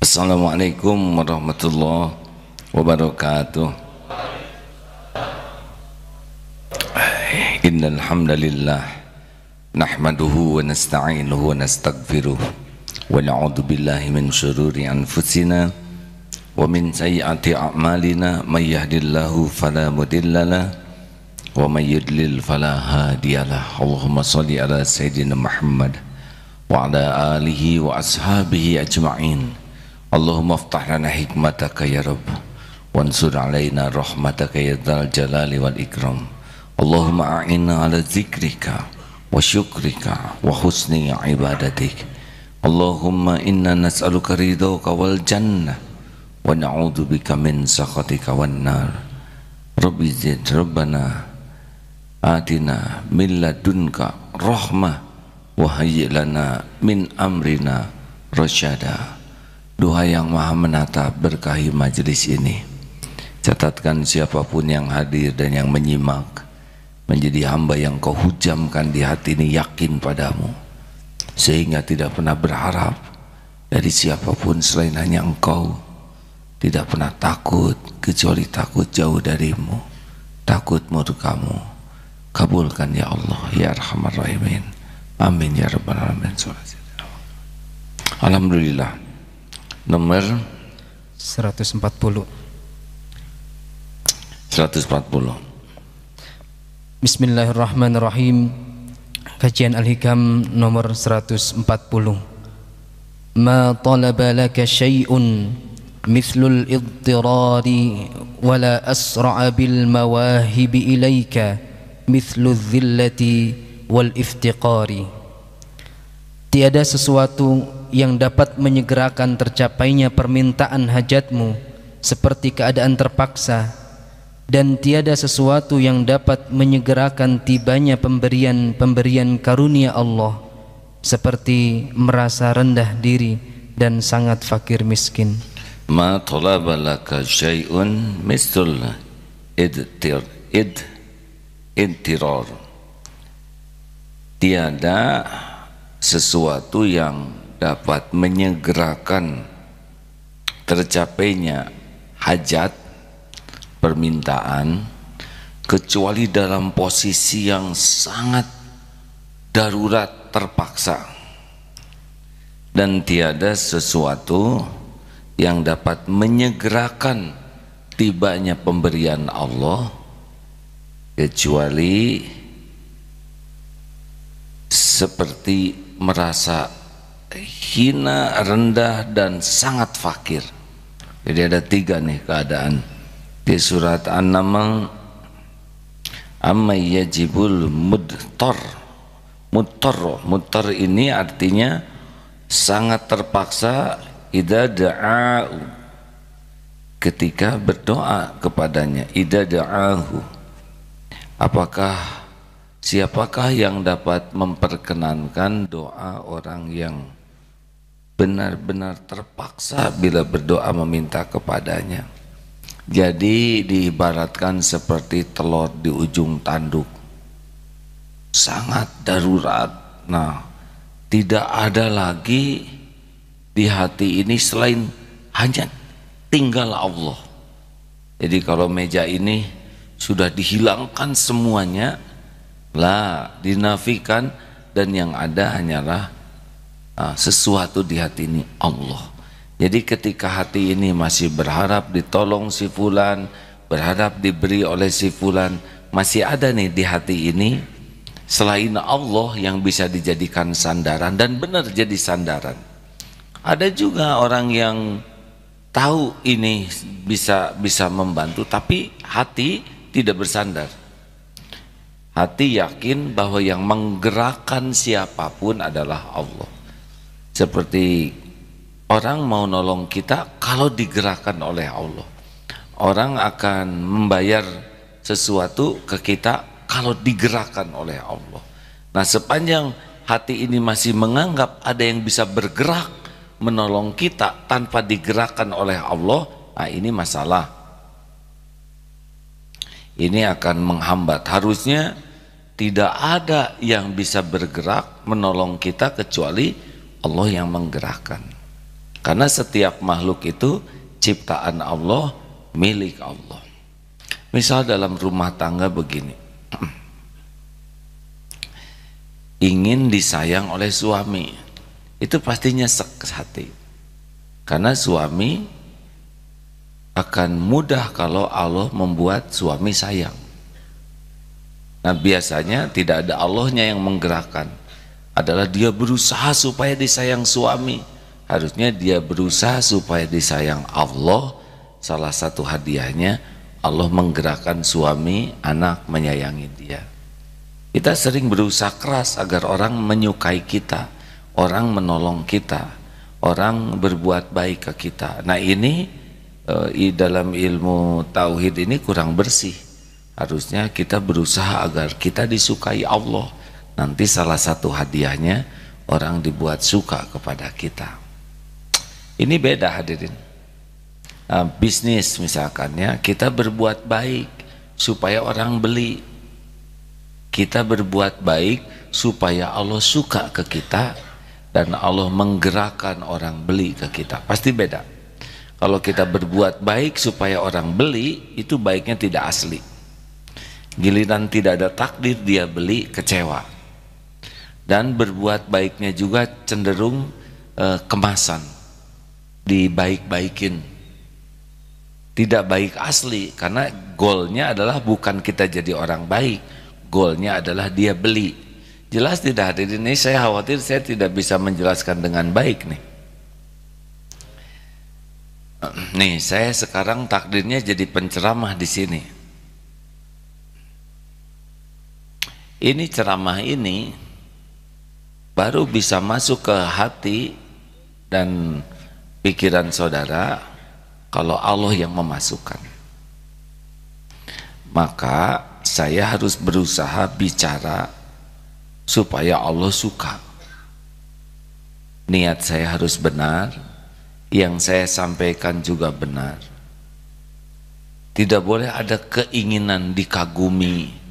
Assalamualaikum warahmatullahi wabarakatuh. Innal hamdalillah nahmaduhu wa nasta'inuhu wa nastaghfiruh wa na'udzu billahi min syururi anfusina wa min sayyiati a'malina may yahdihillahu fala mudhillalah wa may yudlil fala hadiyalah. Allahumma shalli ala sayyidina Muhammad wa ala alihi wa ashabihi ajma'in. Allahumma aftah lana hikmataka ya Rabb wansur alaina rahmataka ya dzal jalali wal ikram. Allahumma a'inna ala zikrika wa syukrika wa husni ibadatik. Allahumma inna nas'aluka ridhaka wal jannah wa na'udzu bika min sakhatika wan nar. Rabbi zid rabbana atina min ladunka rahmah wa hayyi lana min amrina rasyada. Doa yang maha menata berkahi majelis ini. Catatkan siapapun yang hadir dan yang menyimak menjadi hamba yang kau hujamkan di hati ini yakin padamu, sehingga tidak pernah berharap dari siapapun selain hanya engkau. Tidak pernah takut kecuali takut jauh darimu, takut murkamu. Kabulkan ya Allah ya Arhamar Rahimin. Amin ya Rabbal Alamin. Alhamdulillah. Nomor 140. Bismillahirrahmanirrahim. Kajian Al-Hikam nomor 140. Ma talaba laka syai'un mithlul idtirari wala asra'a bil mawahibi ilaika mithlul dhillati wal iftiqari. Tiada sesuatu yang dapat menyegerakan tercapainya permintaan hajatmu seperti keadaan terpaksa, dan tiada sesuatu yang dapat menyegerakan tibanya pemberian karunia Allah seperti merasa rendah diri dan sangat fakir miskin. Ma talaba laka syai'un mistul idtirar. Tiada sesuatu yang dapat menyegerakan tercapainya hajat permintaan kecuali dalam posisi yang sangat darurat terpaksa, dan tiada sesuatu yang dapat menyegerakan tibanya pemberian Allah kecuali seperti merasa hina, rendah, dan sangat fakir. Jadi ada tiga nih keadaan di surat An-Naml. Amma yajibul mudtar. Mudtar ini artinya sangat terpaksa. Idza da'a'u, ketika berdoa kepadanya. Idza da'ahu, siapakah yang dapat memperkenankan doa orang yang benar-benar terpaksa bila berdoa meminta kepadanya? Jadi diibaratkan seperti telur di ujung tanduk, sangat darurat. Nah, tidak ada lagi di hati ini selain hanya tinggal Allah. Jadi kalau meja ini sudah dihilangkan semuanya, dinafikan, dan yang ada hanyalah sesuatu di hati ini Allah. Jadi ketika hati ini masih berharap ditolong si fulan, berharap diberi oleh si fulan, masih ada nih di hati ini selain Allah yang bisa dijadikan sandaran dan benar jadi sandaran. Ada juga orang yang tahu ini bisa membantu, tapi hati tidak bersandar. Hati yakin bahwa yang menggerakkan siapapun adalah Allah. Seperti orang mau nolong kita kalau digerakkan oleh Allah. Orang akan membayar sesuatu ke kita kalau digerakkan oleh Allah. Nah, sepanjang hati ini masih menganggap ada yang bisa bergerak menolong kita tanpa digerakkan oleh Allah, ini masalah. Ini akan menghambat. Harusnya tidak ada yang bisa bergerak menolong kita kecuali Allah yang menggerakkan. Karena setiap makhluk itu ciptaan Allah, milik Allah. Misal dalam rumah tangga begini, ingin disayang oleh suami, itu pasti nyesek hati. Karena suami akan mudah kalau Allah membuat suami sayang. Nah biasanya tidak ada Allahnya yang menggerakkan, adalah dia berusaha supaya disayang suami. Harusnya dia berusaha supaya disayang Allah. Salah satu hadiahnya Allah menggerakkan suami, anak menyayangi dia. Kita sering berusaha keras agar orang menyukai kita, orang menolong kita, orang berbuat baik ke kita. Nah ini dalam ilmu tauhid ini kurang bersih. Harusnya kita berusaha agar kita disukai Allah. Nanti salah satu hadiahnya orang dibuat suka kepada kita. Ini beda hadirin. Bisnis misalkan ya, kita berbuat baik supaya orang beli. Kita berbuat baik supaya Allah suka ke kita dan Allah menggerakkan orang beli ke kita. Pasti beda. Kalau kita berbuat baik supaya orang beli, itu baiknya tidak asli. Giliran tidak ada takdir dia beli, kecewa. Dan berbuat baiknya juga cenderung kemasan, dibaik-baikin, tidak baik asli. Karena goalnya adalah bukan kita jadi orang baik, goalnya adalah dia beli. Jelas tidak hadirin? Ini saya khawatir saya tidak bisa menjelaskan dengan baik nih. Nih saya sekarang takdirnya jadi penceramah di sini. Ini ceramah ini baru bisa masuk ke hati dan pikiran saudara kalau Allah yang memasukkan. Maka saya harus berusaha bicara supaya Allah suka. Niat saya harus benar, yang saya sampaikan juga benar. Tidak boleh ada keinginan dikagumi.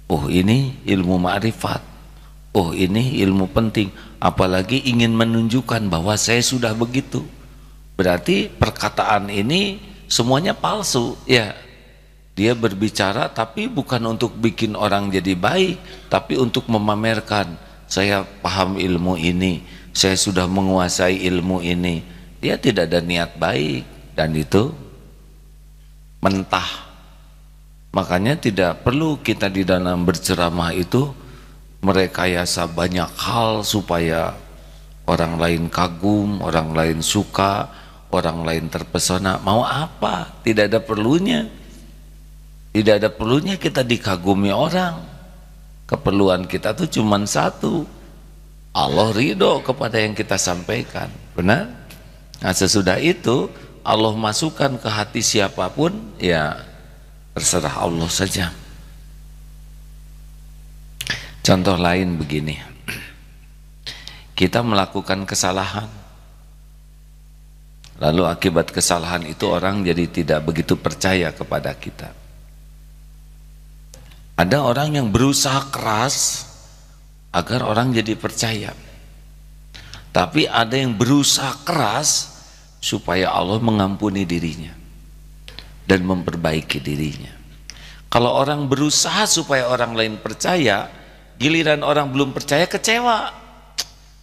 Oh ini ilmu ma'rifat, oh ini ilmu penting, apalagi ingin menunjukkan bahwa saya sudah begitu. Berarti perkataan ini semuanya palsu ya. Dia berbicara tapi bukan untuk bikin orang jadi baik, tapi untuk memamerkan saya paham ilmu ini, saya sudah menguasai ilmu ini. Dia tidak ada niat baik dan itu mentah. Makanya tidak perlu kita di dalam berceramah itu merekayasa banyak hal supaya orang lain kagum, orang lain suka, orang lain terpesona. Mau apa? Tidak ada perlunya. Tidak ada perlunya kita dikagumi orang. Keperluan kita tuh cuma satu, Allah ridho kepada yang kita sampaikan. Benar? Nah sesudah itu Allah masukkan ke hati siapapun, ya terserah Allah saja. Contoh lain begini, kita melakukan kesalahan, lalu akibat kesalahan itu orang jadi tidak begitu percaya kepada kita. Ada orang yang berusaha keras agar orang jadi percaya, tapi ada yang berusaha keras supaya Allah mengampuni dirinya dan memperbaiki dirinya. Kalau orang berusaha supaya orang lain percaya, giliran orang belum percaya kecewa.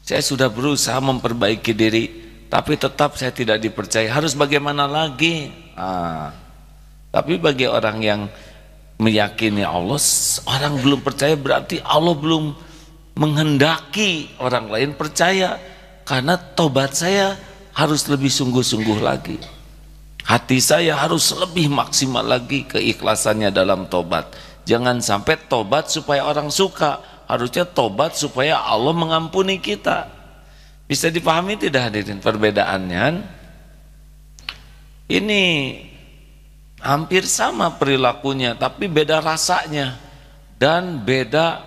Saya sudah berusaha memperbaiki diri, tapi tetap saya tidak dipercaya. Harus bagaimana lagi? Tapi bagi orang yang meyakini Allah, orang belum percaya berarti Allah belum menghendaki orang lain percaya. Karena tobat saya harus lebih sungguh-sungguh lagi, hati saya harus lebih maksimal lagi keikhlasannya dalam tobat. Jangan sampai tobat supaya orang suka, harusnya tobat supaya Allah mengampuni kita. Bisa dipahami tidak hadirin perbedaannya? Ini hampir sama perilakunya, tapi beda rasanya dan beda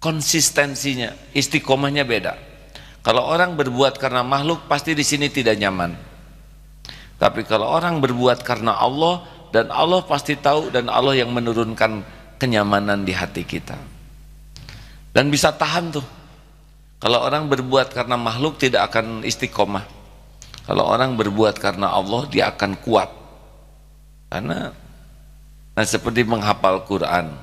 konsistensinya, istiqomahnya beda. Kalau orang berbuat karena makhluk pasti di sini tidak nyaman. Tapi kalau orang berbuat karena Allah, dan Allah pasti tahu, dan Allah yang menurunkan kenyamanan di hati kita. Dan bisa tahan tuh. Kalau orang berbuat karena makhluk tidak akan istiqomah. Kalau orang berbuat karena Allah, dia akan kuat. Karena seperti menghafal Quran.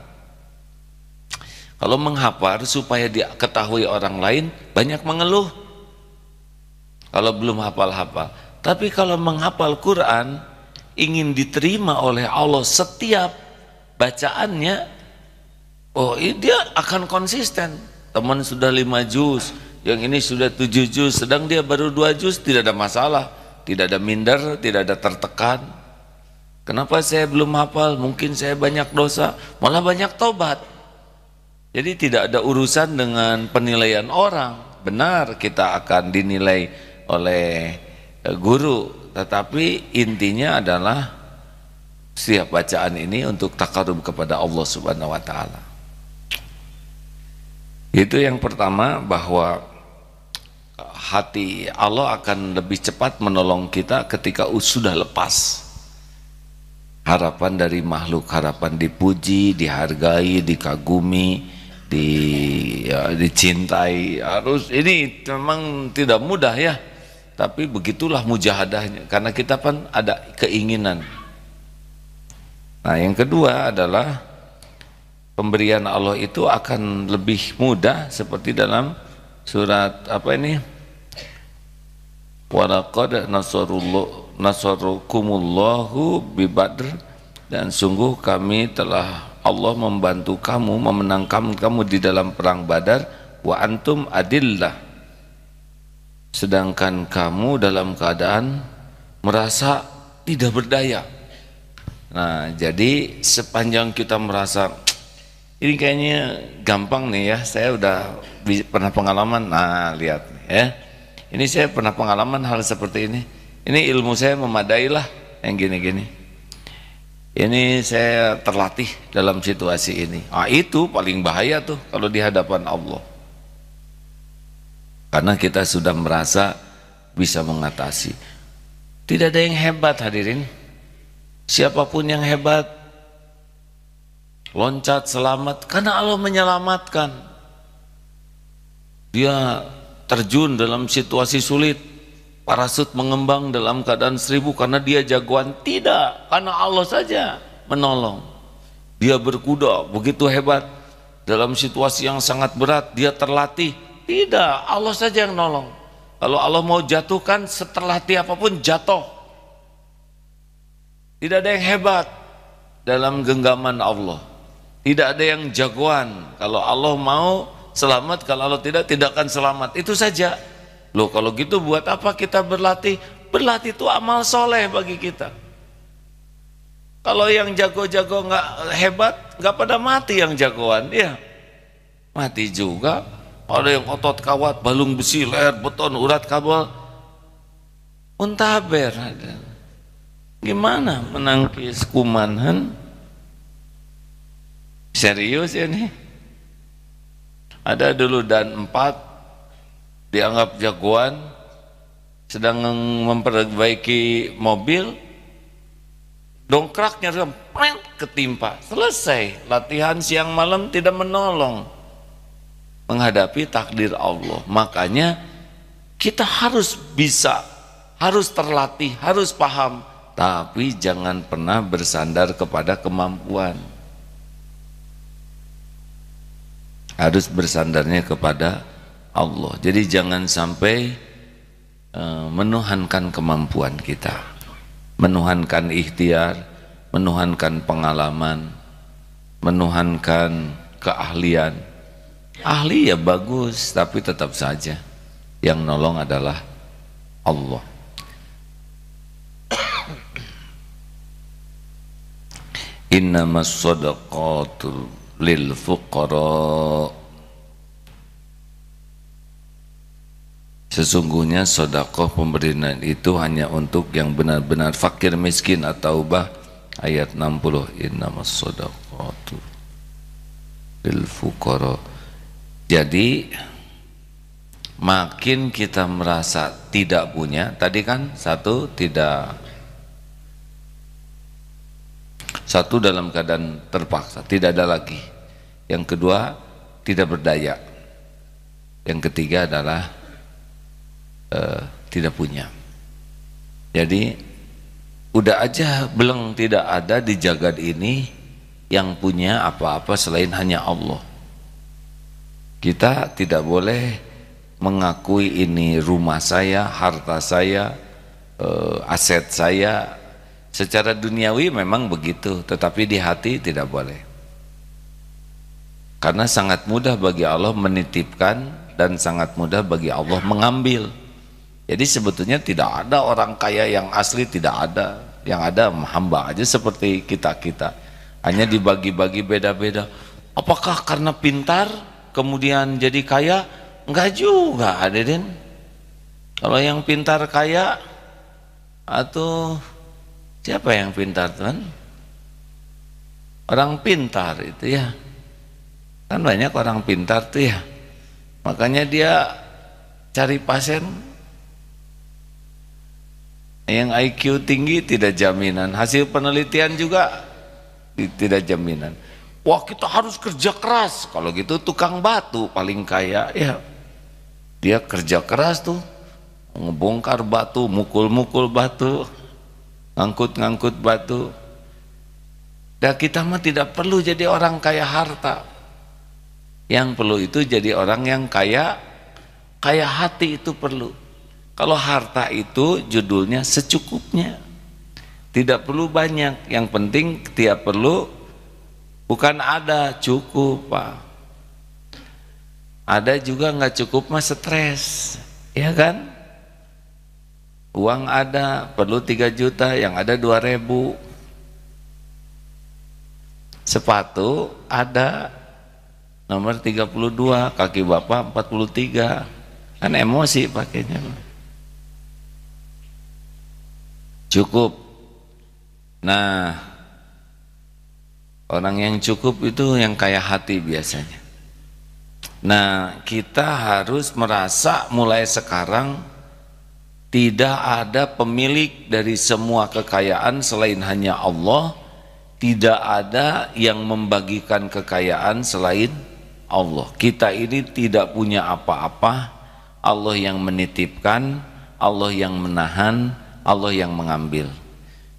Kalau menghafal supaya dia ketahui orang lain, banyak mengeluh. Kalau belum hafal-hafal. Tapi kalau menghafal Quran, ingin diterima oleh Allah setiap bacaannya, oh dia akan konsisten. Teman sudah 5 juz, yang ini sudah 7 juz, sedang dia baru 2 juz, tidak ada masalah, tidak ada minder, tidak ada tertekan. Kenapa saya belum hafal? Mungkin saya banyak dosa, malah banyak tobat. Jadi tidak ada urusan dengan penilaian orang. Benar kita akan dinilai oleh guru, tetapi intinya adalah setiap bacaan ini untuk takarub kepada Allah Subhanahu wa taala. Itu yang pertama, bahwa hati Allah akan lebih cepat menolong kita ketika sudah lepas harapan dari makhluk, harapan dipuji, dihargai, dikagumi, dicintai. Harus, ini memang tidak mudah ya, tapi begitulah mujahadahnya, karena kita kan ada keinginan. Nah, yang kedua adalah pemberian Allah itu akan lebih mudah, seperti dalam surat apa ini, walaqad nasarukumullahu bi Badr, dan sungguh kami telah, Allah membantu kamu, memenangkan kamu di dalam perang Badar, wa antum adillah, sedangkan kamu dalam keadaan merasa tidak berdaya. Nah, jadi sepanjang kita merasa ini kayaknya gampang nih ya, saya udah pernah pengalaman, nah lihat nih ya, ini saya pernah pengalaman hal seperti ini ilmu saya memadai lah yang gini-gini, ini saya terlatih dalam situasi ini. Itu paling bahaya tuh kalau di hadapan Allah, karena kita sudah merasa bisa mengatasi. Tidak ada yang hebat hadirin, siapapun yang hebat loncat selamat karena Allah menyelamatkan. Dia terjun dalam situasi sulit, parasut mengembang dalam keadaan 1000 karena dia jagoan. Tidak, karena Allah saja menolong. Dia berkuda begitu hebat dalam situasi yang sangat berat, dia terlatih. Tidak, Allah saja yang nolong. Kalau Allah mau jatuhkan, seterlatih apapun jatuh. Tidak ada yang hebat dalam genggaman Allah. Tidak ada yang jagoan. Kalau Allah mau selamat, kalau Allah tidak akan selamat. Itu saja. Loh, kalau gitu buat apa kita berlatih? Berlatih itu amal soleh bagi kita. Kalau yang jago-jago nggak hebat, nggak pada mati yang jagoan, ya mati juga. Ada yang otot kawat, balung besi, leher beton, urat kabel, untaber. Gimana menangkis kuman? Serius ya nih. Ada dulu dan 4 dianggap jagoan, sedang memperbaiki mobil, dongkraknya ketimpa, selesai. Latihan siang malam tidak menolong menghadapi takdir Allah. Makanya kita harus bisa, harus terlatih, harus paham, tapi jangan pernah bersandar kepada kemampuan. Harus bersandarnya kepada Allah. Jadi jangan sampai menuhankan kemampuan kita, menuhankan ikhtiar, menuhankan pengalaman, menuhankan keahlian. Ahli ya bagus, tapi tetap saja yang nolong adalah Allah. Innamas shadaqatu lil fuqara, sesungguhnya sedekah pemberian itu hanya untuk yang benar-benar fakir miskin. At-Taubah ayat 60. Innamas shadaqatu lil fuqara. Jadi makin kita merasa tidak punya, tadi kan satu dalam keadaan terpaksa, tidak ada lagi. Yang kedua, tidak berdaya. Yang ketiga adalah tidak punya. Jadi udah aja belum tidak ada di jagat ini yang punya apa-apa selain hanya Allah. Kita tidak boleh mengakui ini rumah saya, harta saya, aset saya. Secara duniawi memang begitu, tetapi di hati tidak boleh. Karena sangat mudah bagi Allah menitipkan dan sangat mudah bagi Allah mengambil. Jadi sebetulnya tidak ada orang kaya yang asli, tidak ada. Yang ada hamba aja seperti kita-kita. Hanya dibagi-bagi beda-beda. Apakah karena pintar kemudian jadi kaya? Enggak juga, hadirin. Kalau yang pintar kaya, atau siapa yang pintar, Tuhan? Orang pintar itu ya. Kan banyak orang pintar tuh ya. Makanya dia cari pasien yang IQ tinggi tidak jaminan. Hasil penelitian juga tidak jaminan. Wah, kita harus kerja keras. Kalau gitu tukang batu paling kaya ya. Dia kerja keras tuh, ngebongkar batu, mukul-mukul batu, ngangkut-ngangkut batu. Dan kita mah tidak perlu jadi orang kaya harta. Yang perlu itu jadi orang yang kaya hati itu perlu. Kalau harta itu judulnya secukupnya. Tidak perlu banyak, yang penting tiap perlu, bukan ada, cukup Pak. Ada juga nggak cukup mah stres, ya kan? Uang ada, perlu 3 juta, yang ada 2.000. Sepatu ada, nomor 32, kaki bapak 43. Kan emosi pakainya. Cukup. Nah, orang yang cukup itu yang kaya hati biasanya. Nah, kita harus merasa mulai sekarang tidak ada pemilik dari semua kekayaan selain hanya Allah. Tidak ada yang membagikan kekayaan selain Allah. Kita ini tidak punya apa-apa. Allah yang menitipkan, Allah yang menahan, Allah yang mengambil.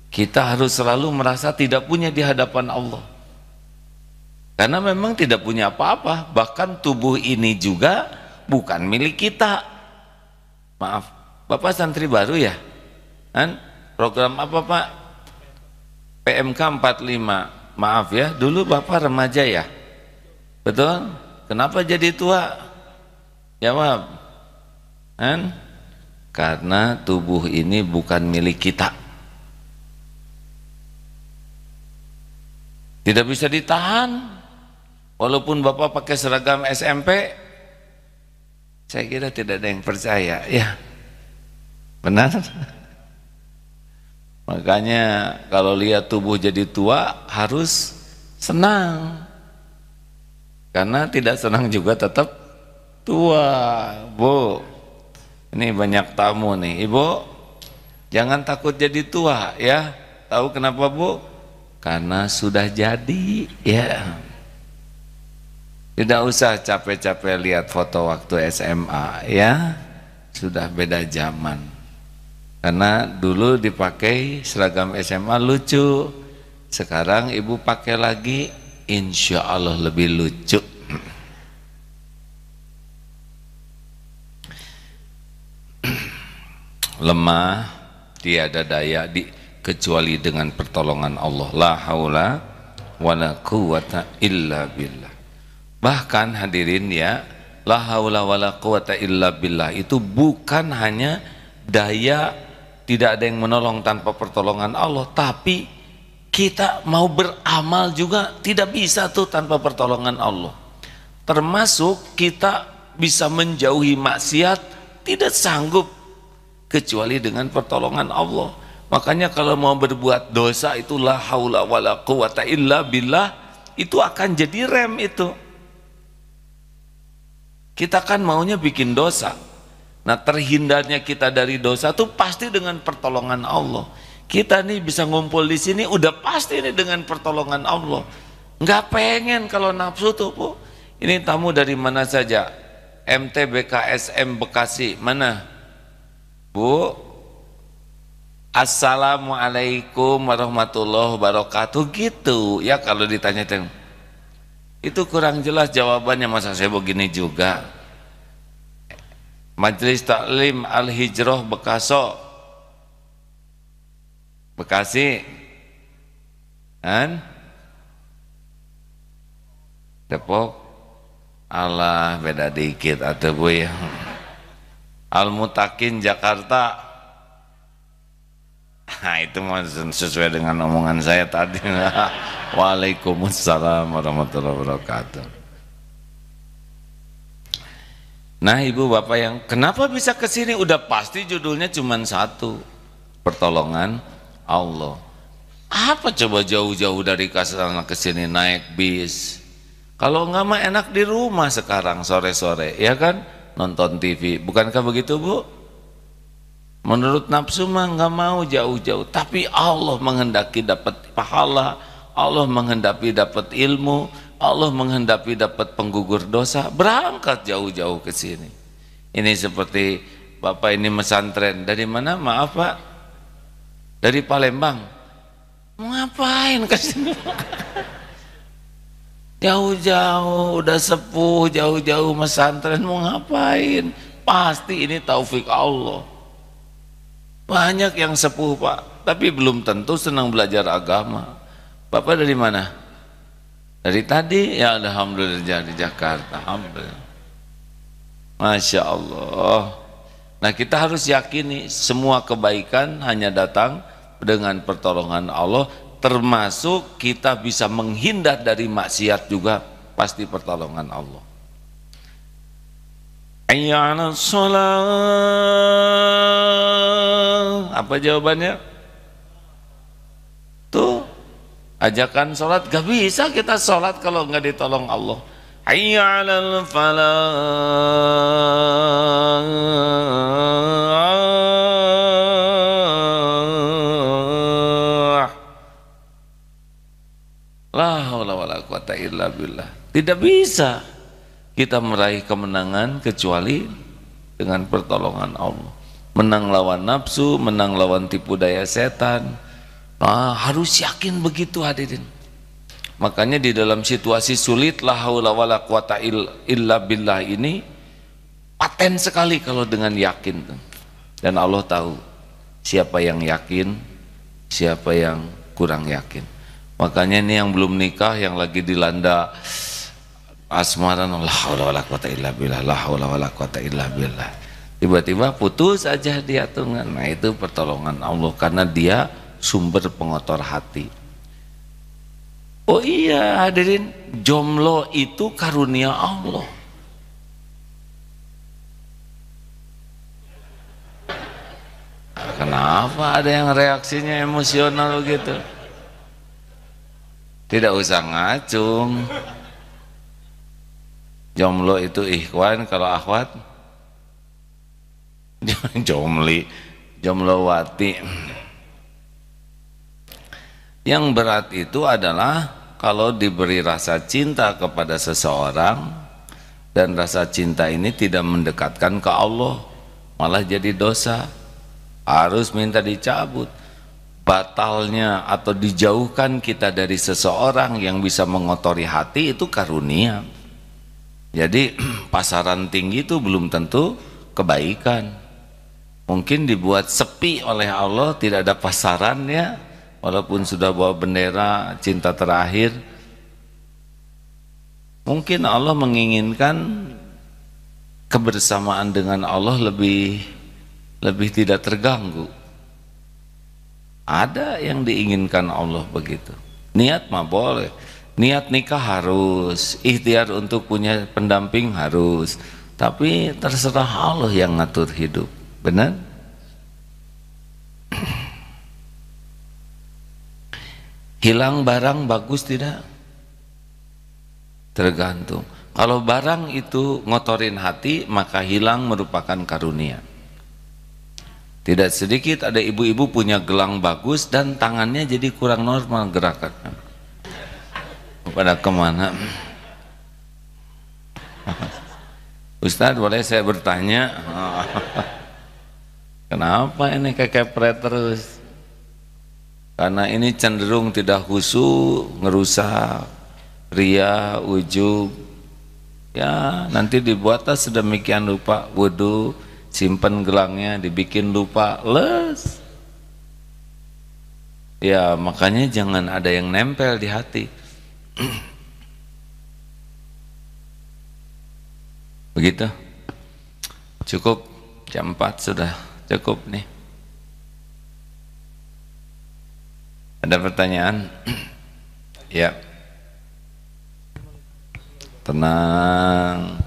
Kita harus selalu merasa tidak punya di hadapan Allah. Karena memang tidak punya apa-apa. Bahkan tubuh ini juga bukan milik kita. Maaf, Bapak santri baru ya? Kan? Program apa Pak? PMK 45. Maaf ya, dulu Bapak remaja ya? Betul? Kenapa jadi tua? Jawab. Kan? Karena tubuh ini bukan milik kita. Tidak bisa ditahan. Walaupun Bapak pakai seragam SMP, saya kira tidak ada yang percaya, ya. Benar? Makanya kalau lihat tubuh jadi tua harus senang. Karena tidak senang juga tetap tua. Bu, ini banyak tamu nih. Ibu, jangan takut jadi tua ya. Tahu kenapa Bu? Karena sudah jadi ya. Tidak usah capek-capek lihat foto waktu SMA ya. Sudah beda zaman. Karena dulu dipakai seragam SMA lucu. Sekarang ibu pakai lagi, insya Allah lebih lucu. Lemah, tiada daya kecuali dengan pertolongan Allah. La haula wala quwata illa billah. Bahkan hadirin ya, la haula wala quwata illa billah itu bukan hanya daya, tidak ada yang menolong tanpa pertolongan Allah, tapi kita mau beramal juga tidak bisa tuh tanpa pertolongan Allah. Termasuk kita bisa menjauhi maksiat tidak sanggup kecuali dengan pertolongan Allah. Makanya kalau mau berbuat dosa itu la haula wala quwata illa billah, itu akan jadi rem itu. Kita kan maunya bikin dosa. Nah, terhindarnya kita dari dosa itu pasti dengan pertolongan Allah. Kita nih bisa ngumpul di sini udah pasti nih dengan pertolongan Allah. Nggak pengen kalau nafsu tuh Bu. Ini tamu dari mana saja? MT BKSM Bekasi mana? Bu, Assalamualaikum warahmatullahi wabarakatuh gitu ya. Kalau ditanya itu kurang jelas jawabannya, masa saya begini juga. Majelis Taklim Al-Hijrah Bekasi kan Depok, alah beda dikit atuh Bu ya. Al-Mutakin Jakarta, nah itu sesuai dengan omongan saya tadi. Waalaikumsalam warahmatullahi wabarakatuh. Nah ibu bapak yang kenapa bisa kesini, udah pasti judulnya cuma satu, pertolongan Allah. Apa coba jauh-jauh dari sana ke sini naik bis? Kalau enggak mah enak di rumah sekarang sore-sore, ya kan? Nonton TV, bukankah begitu Bu? Menurut nafsu mah nggak mau jauh-jauh, tapi Allah menghendaki dapat pahala, Allah menghendaki dapat ilmu, Allah menghendaki dapat penggugur dosa, berangkat jauh-jauh ke sini. Ini seperti Bapak ini mesantren dari mana? Maaf Pak, dari Palembang. Mau ngapain ke sini? Jauh-jauh udah sepuh, jauh-jauh mesantren mau ngapain? Pasti ini taufik Allah. Banyak yang sepuh Pak, tapi belum tentu senang belajar agama. Bapak dari mana? Dari tadi? Ya alhamdulillah di Jakarta. Alhamdulillah. Masya Allah. Nah kita harus yakini semua kebaikan hanya datang dengan pertolongan Allah, termasuk kita bisa menghindar dari maksiat juga pasti pertolongan Allah. Hayya 'alas shalah. Apa jawabannya? Tuh, ajakan sholat, gak bisa kita sholat kalau nggak ditolong Allah. Hayya 'alal falah. La haula wala quwata illa billah. Tidak bisa kita meraih kemenangan kecuali dengan pertolongan Allah. Menang lawan nafsu, menang lawan tipu daya setan. Harus yakin begitu hadirin. Makanya di dalam situasi sulit, la haula wala quwata illa billah ini paten sekali kalau dengan yakin. Dan Allah tahu siapa yang yakin, siapa yang kurang yakin. Makanya ini yang belum nikah, yang lagi dilanda asmaran, la haula wala quwata illa billah, la haula wala quwata illa billah, tiba-tiba putus aja dia tuh. Nah itu pertolongan Allah, karena dia sumber pengotor hati. Oh iya hadirin, jomblo itu karunia Allah. Kenapa ada yang reaksinya emosional gitu? Tidak usah ngacung. Jomblo itu ikhwan, kalau akhwat jomlowati. Yang berat itu adalah kalau diberi rasa cinta kepada seseorang dan rasa cinta ini tidak mendekatkan ke Allah, malah jadi dosa, harus minta dicabut. Batalnya atau dijauhkan kita dari seseorang yang bisa mengotori hati itu karunia. Jadi pasaran tinggi itu belum tentu kebaikan. Mungkin dibuat sepi oleh Allah, tidak ada pasarannya, walaupun sudah bawa bendera cinta terakhir. Mungkin Allah menginginkan kebersamaan dengan Allah lebih tidak terganggu. Ada yang diinginkan Allah begitu. Niat mah boleh, niat nikah harus, ikhtiar untuk punya pendamping harus, tapi terserah Allah yang ngatur hidup. Benar? Hilang barang bagus tidak? Tergantung. Kalau barang itu ngotorin hati, maka hilang merupakan karunia. Tidak sedikit ada ibu-ibu punya gelang bagus dan tangannya jadi kurang normal gerakannya. Pada kemana? Ustadz, boleh saya bertanya? Kenapa ini kekepret terus? Karena ini cenderung tidak khusyuk, ngerusak, ria, ujub. Ya nanti dibuatlah sedemikian rupa, wudu, simpen gelangnya, dibikin lupa, les. Ya makanya jangan ada yang nempel di hati. Begitu. Cukup, jam 4 sudah cukup nih. Ada pertanyaan? Ya. Tenang.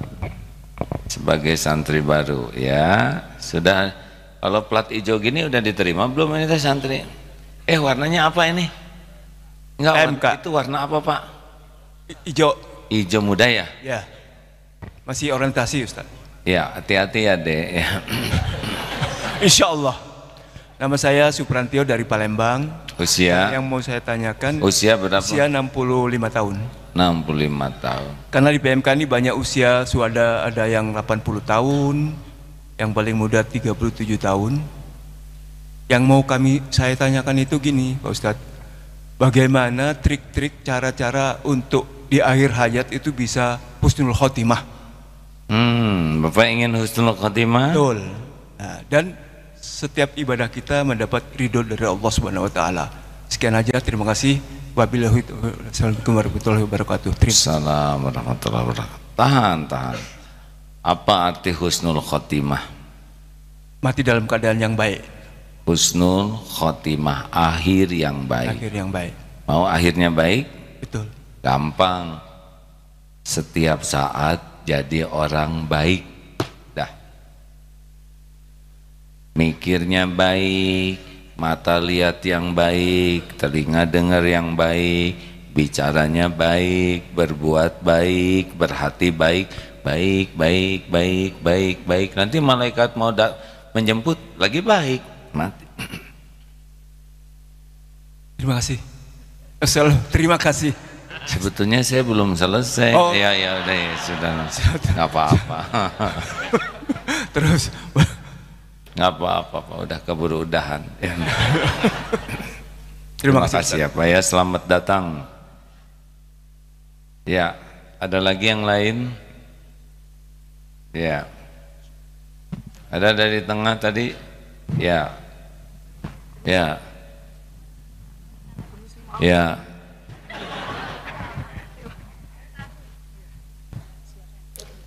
Sebagai santri baru ya. Sudah, kalau plat hijau gini udah diterima belum ini teh santri? Warnanya apa ini? Enggak, MK. Itu warna apa, Pak? Hijau. Hijau muda ya? Ya. Masih orientasi, Ustaz. Ya, hati-hati ya, Dek. Ya. Insya Allah. Nama saya Suprantio dari Palembang. Usia? Yang mau saya tanyakan. Usia berapa? Usia 65 tahun. 65 tahun. Karena di PMK ini banyak usia, ada yang 80 tahun, yang paling muda 37 tahun. Yang mau saya tanyakan itu gini, Pak Ustadz. Bagaimana trik-trik, cara-cara untuk di akhir hayat itu bisa husnul khotimah? Bapak ingin husnul khotimah? Betul. Nah, dan setiap ibadah kita mendapat ridho dari Allah Subhanahu wa taala. Sekian aja, terima kasih. Wabillahi Assalamualaikum warahmatullahi wabarakatuh. Assalamualaikum warahmatullahi wabarakatuh. Tahan. Apa arti husnul khotimah? Mati dalam keadaan yang baik. Husnul khotimah, akhir yang baik. Akhir yang baik. Mau akhirnya baik? Betul. Gampang. Setiap saat jadi orang baik. Dah. Mikirnya baik, mata lihat yang baik, telinga dengar yang baik, bicaranya baik, berbuat baik, berhati baik, baik. Nanti malaikat mau menjemput lagi baik, mati. Terima kasih. Terima kasih. Sebetulnya saya belum selesai. Oh. Ya udah ya, sudah. Nggak apa-apa. Terus. Nggak apa-apa, udah keburu udahan. Ya. Terima kasih ya Pak ya, selamat datang. Ya, ada lagi yang lain? Ya, ada dari tengah tadi? Ya,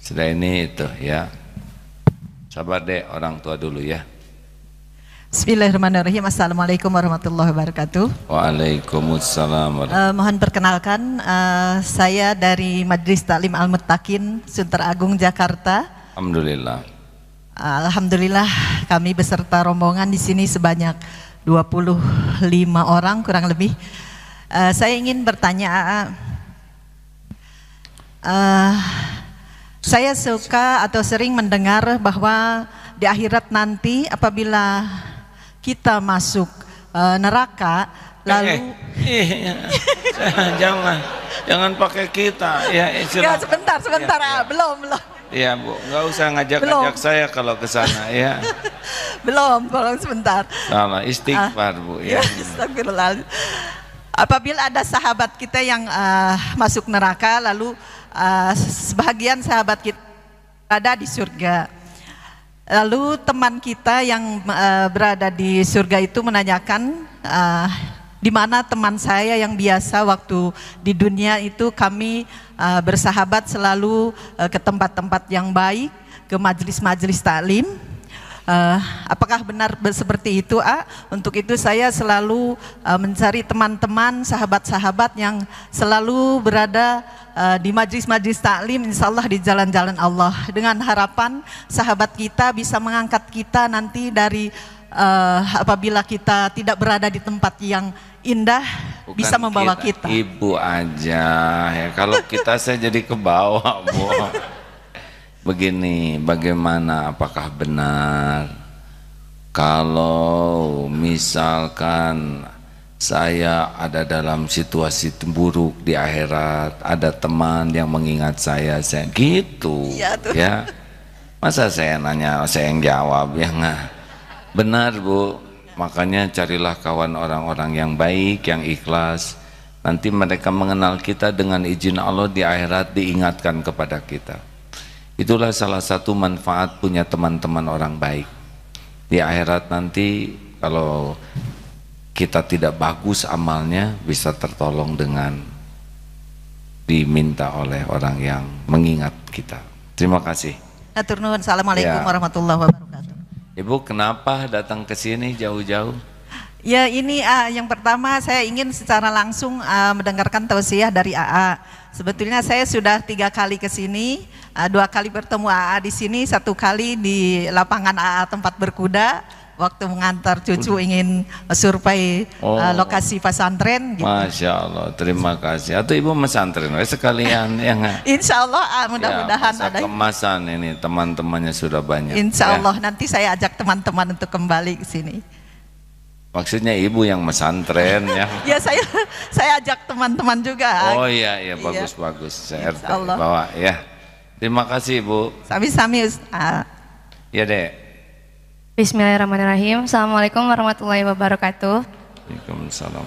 sudah ini itu ya. Sabar deh, orang tua dulu ya. Bismillahirrahmanirrahim. Assalamualaikum warahmatullahi wabarakatuh. Waalaikumsalam. Mohon perkenalkan, saya dari Majelis Taklim Al-Muttaqin, Sunter Agung, Jakarta. Alhamdulillah. Alhamdulillah kami beserta rombongan di sini sebanyak 25 orang kurang lebih. Saya ingin bertanya, saya suka atau sering mendengar bahwa di akhirat nanti apabila kita masuk neraka lalu jangan pakai kita ya. Ya, sebentar ya. Belum. Ya Bu, nggak usah ngajak saya kalau ke sana ya. belum sebentar. Salah, istighfar Bu ya. Astagfirullah. Apabila ada sahabat kita yang masuk neraka lalu sebahagian sahabat kita berada di surga. Lalu teman kita yang berada di surga itu menanyakan, di mana teman saya yang biasa waktu di dunia itu kami bersahabat selalu ke tempat-tempat yang baik, ke majelis-majelis taklim. Apakah benar seperti itu? Untuk itu saya selalu mencari teman-teman, sahabat-sahabat yang selalu berada di majlis-majlis taklim, insya Allah di jalan-jalan Allah, dengan harapan sahabat kita bisa mengangkat kita nanti dari apabila kita tidak berada di tempat yang indah. Bukan bisa membawa kita. Ibu aja ya, kalau kita saya jadi ke bawah Bu. Begini, bagaimana, apakah benar kalau misalkan saya ada dalam situasi buruk di akhirat, ada teman yang mengingat saya gitu ya. Masa saya nanya, saya yang jawab ya nggak? Benar Bu, Makanya carilah kawan orang-orang yang baik, yang ikhlas. Nanti mereka mengenal kita, dengan izin Allah di akhirat diingatkan kepada kita. Itulah salah satu manfaat punya teman-teman orang baik. Di akhirat nanti kalau kita tidak bagus amalnya, bisa tertolong dengan diminta oleh orang yang mengingat kita. Terima kasih. Hatur nuhun. Assalamualaikum Ya. warahmatullahi wabarakatuh. Ibu kenapa datang ke sini jauh-jauh? Ya ini yang pertama saya ingin secara langsung mendengarkan tausiah dari AA. Sebetulnya saya sudah 3 kali ke sini, 2 kali bertemu AA di sini, 1 kali di lapangan AA tempat berkuda. Waktu mengantar cucu ingin survei lokasi pesantren. Gitu. Masya Allah, terima kasih. Atau ibu pesantren sekalian ya nggak? Insya Allah mudah-mudahan ya, ada. Kemasan ini teman-temannya sudah banyak. Insya Allah ya. nanti saya ajak teman-teman untuk kembali ke sini. Maksudnya ibu yang pesantren ya? Ya saya ajak teman-teman juga. Oh iya bagus-bagus. Saya Insya Allah. bawa ya. Terima kasih ibu. Sami-sami. Ya dek. Bismillahirrahmanirrahim. Assalamualaikum warahmatullahi wabarakatuh. Waalaikumsalam.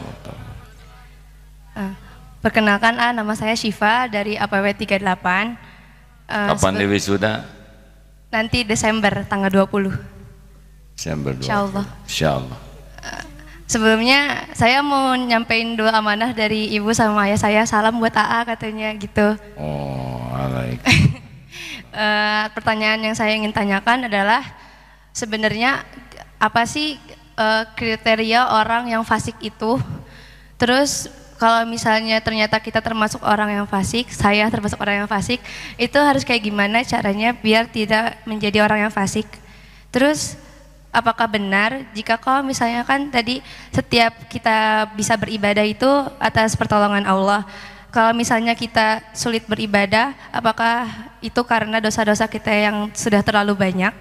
Perkenalkan nama saya Syifa dari APW 38. Kapan wisuda? Nanti Desember tanggal 20. Desember 20. Insyaallah. Insyaallah. Sebelumnya saya mau nyampein doa amanah dari ibu sama ayah saya, salam buat AA katanya gitu. Oh, alaikum. Pertanyaan yang saya ingin tanyakan adalah sebenarnya apa sih kriteria orang yang fasik itu? Terus kalau misalnya ternyata kita termasuk orang yang fasik, saya termasuk orang yang fasik, itu harus kayak gimana caranya biar tidak menjadi orang yang fasik? Terus apakah benar jika kalau misalnya kan tadi setiap kita bisa beribadah itu atas pertolongan Allah. Kalau misalnya kita sulit beribadah, apakah itu karena dosa-dosa kita yang sudah terlalu banyak?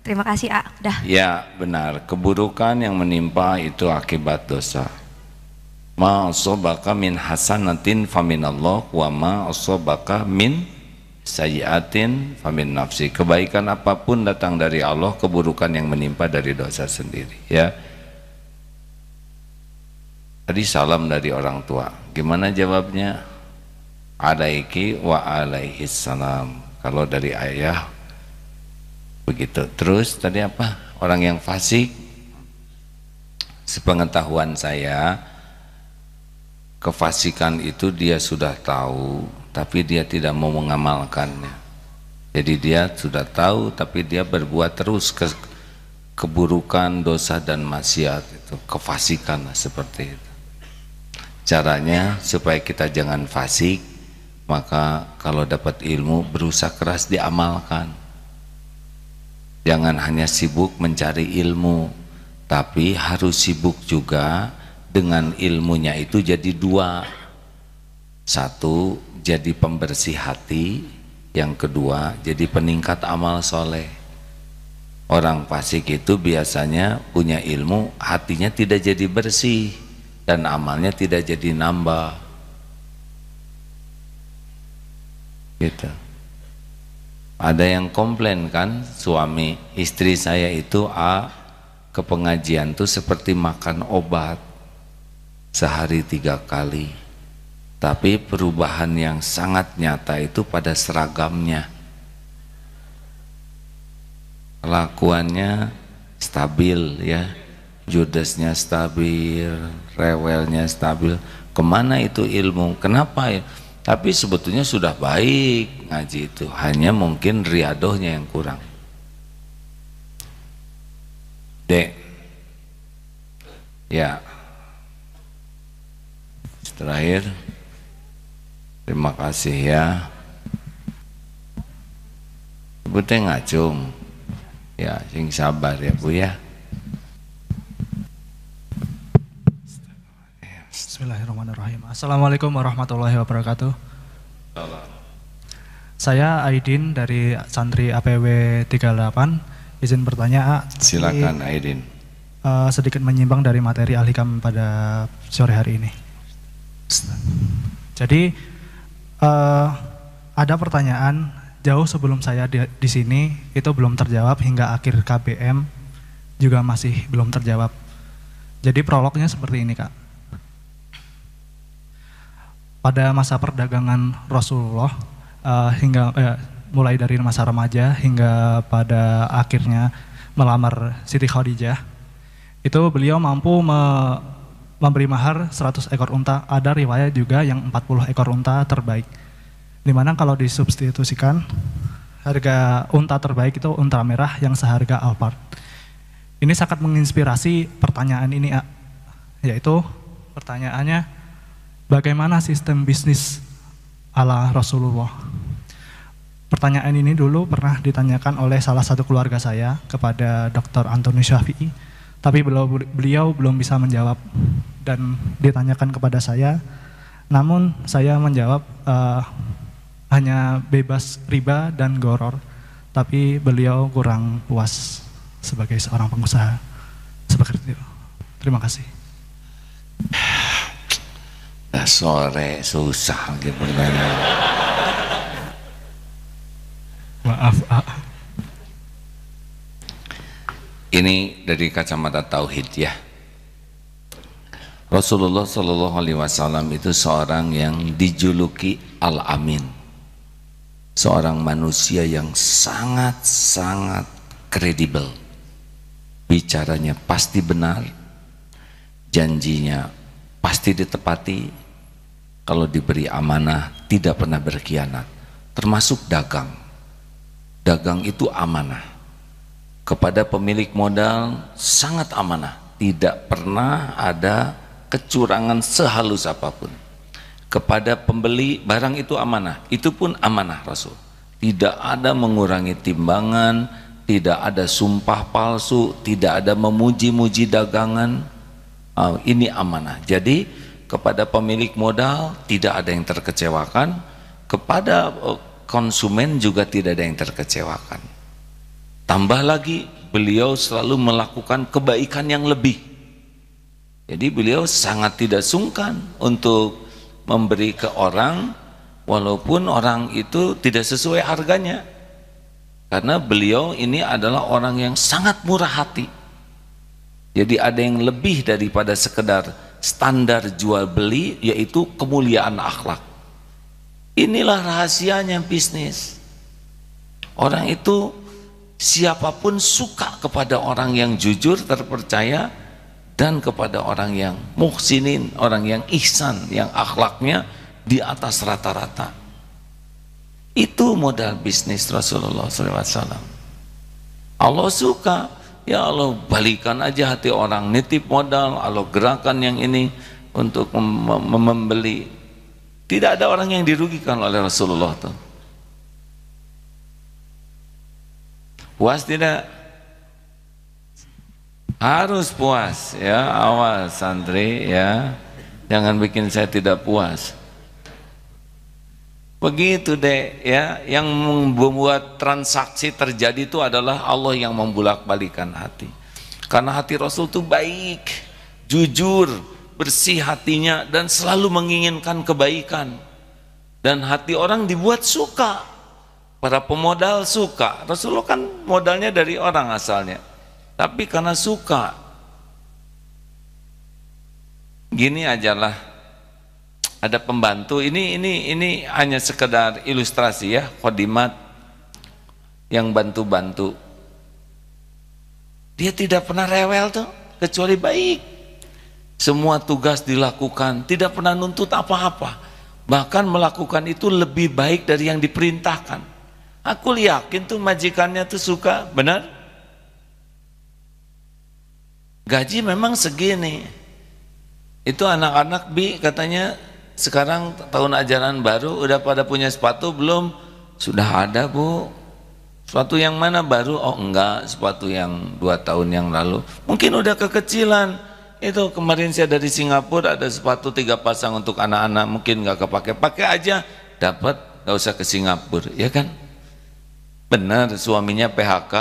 Terima kasih, udah. Ya benar, keburukan yang menimpa itu akibat dosa. Ma asobaka min hasanatin faminallah wa ma asobaka min sayyiatin famin nafsi. Kebaikan apapun datang dari Allah, keburukan yang menimpa dari dosa sendiri. Ya. Tadi salam dari orang tua. Gimana jawabnya? Alaiki wa alaihis salam. Kalau dari ayah begitu. Terus tadi apa? Orang yang fasik, sepengetahuan saya, kefasikan itu dia sudah tahu, tapi dia tidak mau mengamalkannya. Jadi dia sudah tahu, tapi dia berbuat terus keburukan, dosa dan maksiat itu, kefasikan seperti itu. Caranya supaya kita jangan fasik, maka kalau dapat ilmu berusaha keras diamalkan. Jangan hanya sibuk mencari ilmu, tapi harus sibuk juga dengan ilmunya itu jadi 2. 1, jadi pembersih hati. Yang kedua, jadi peningkat amal soleh. Orang fasik itu biasanya punya ilmu, hatinya tidak jadi bersih dan amalnya tidak jadi nambah. Gitu. Ada yang komplain kan, suami istri saya itu ke pengajian tuh seperti makan obat sehari 3 kali, tapi perubahan yang sangat nyata itu pada seragamnya. Kelakuannya stabil ya, judesnya stabil, rewelnya stabil. Kemana itu ilmu? Kenapa ya? Tapi sebetulnya sudah baik ngaji itu, hanya mungkin riadohnya yang kurang. Dek, ya. Terakhir, terima kasih ya. Ibu teh ngacung, ya, sing sabar ya Bu ya. Bismillahirrahmanirrahim. Assalamualaikum warahmatullahi wabarakatuh. Saya Aidin dari santri APW 38. Izin bertanya, silakan Aidin. Sedikit menyimpang dari materi Al-Hikam pada sore hari ini. Jadi ada pertanyaan jauh sebelum saya di sini itu belum terjawab, hingga akhir KBM juga masih belum terjawab. Jadi prolognya seperti ini, Kak. Pada masa perdagangan Rasulullah mulai dari masa remaja hingga pada akhirnya melamar Siti Khadijah, itu beliau mampu memberi mahar 100 ekor unta. Ada riwayat juga yang 40 ekor unta terbaik. Dimana kalau disubstitusikan, harga unta terbaik itu unta merah yang seharga Alphard. Ini sangat menginspirasi pertanyaan ini, yaitu pertanyaannya, bagaimana sistem bisnis ala Rasulullah? Pertanyaan ini dulu pernah ditanyakan oleh salah satu keluarga saya kepada Dr. Antoni Syafi'i, tapi beliau belum bisa menjawab dan ditanyakan kepada saya. Namun saya menjawab hanya bebas riba dan goror, tapi beliau kurang puas sebagai seorang pengusaha. Seperti itu. Terima kasih. Nah, sore susah gitu pertanyaan. Maaf, Ini dari kacamata tauhid ya. Rasulullah Shallallahu Alaihi Wasallam itu seorang yang dijuluki Al-Amin, seorang manusia yang sangat kredibel. Bicaranya pasti benar, janjinya pasti ditepati. Kalau diberi amanah tidak pernah berkhianat, termasuk dagang. Dagang itu amanah. Kepada pemilik modal sangat amanah, tidak pernah ada kecurangan sehalus apapun. Kepada pembeli barang itu amanah, itu pun amanah Rasul. Tidak ada mengurangi timbangan, tidak ada sumpah palsu, tidak ada memuji-muji dagangan. Ini amanah. Jadi kepada pemilik modal tidak ada yang terkecewakan, kepada konsumen juga tidak ada yang terkecewakan. Tambah lagi, beliau selalu melakukan kebaikan yang lebih. Jadi beliau sangat tidak sungkan untuk memberi ke orang walaupun orang itu tidak sesuai harganya, karena beliau ini adalah orang yang sangat murah hati. Jadi ada yang lebih daripada sekedar standar jual beli, yaitu kemuliaan akhlak. Inilah rahasianya bisnis. Orang itu siapapun suka kepada orang yang jujur, terpercaya, dan kepada orang yang muhsinin, orang yang ihsan, yang akhlaknya di atas rata-rata. Itu modal bisnis Rasulullah SAW. Allah suka, ya Allah balikan aja hati orang, nitip modal, Allah gerakan yang ini untuk membeli. Tidak ada orang yang dirugikan oleh Rasulullah tuh. Puas tidak? Harus puas ya, awas santri ya, jangan bikin saya tidak puas. Begitu deh ya, yang membuat transaksi terjadi itu adalah Allah yang membulak-balikan hati. Karena hati Rasul itu baik, jujur, bersih hatinya, dan selalu menginginkan kebaikan. Dan hati orang dibuat suka, para pemodal suka. Rasulullah kan modalnya dari orang asalnya, tapi karena suka. Gini ajalah, ada pembantu, ini hanya sekedar ilustrasi ya, khodimat yang bantu-bantu. Dia tidak pernah rewel tuh, kecuali baik. Semua tugas dilakukan, tidak pernah nuntut apa-apa. Bahkan melakukan itu lebih baik dari yang diperintahkan. Aku yakin tuh majikannya tuh suka, benar? Gaji memang segini. Itu anak-anak katanya sekarang tahun ajaran baru udah pada punya sepatu belum? Sudah ada Bu. Sepatu yang mana baru? Oh enggak, sepatu yang 2 tahun yang lalu. Mungkin udah kekecilan. Itu kemarin saya dari Singapura, ada sepatu 3 pasang untuk anak-anak, mungkin nggak kepake, pakai aja dapat, nggak usah ke Singapura, ya kan? Benar, suaminya PHK,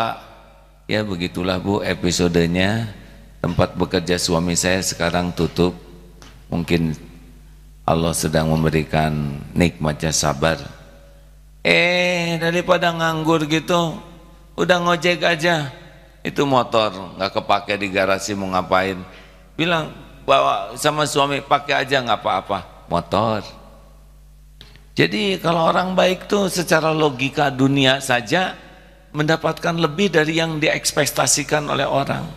ya begitulah Bu episodenya. Tempat bekerja suami saya sekarang tutup, mungkin Allah sedang memberikan nikmatnya sabar. Daripada nganggur gitu, udah ngojek aja, itu motor nggak kepake di garasi mau ngapain? bilang bawa sama suami, pakai aja nggak apa-apa, motor. Jadi kalau orang baik tuh secara logika dunia saja mendapatkan lebih dari yang diekspektasikan oleh orang.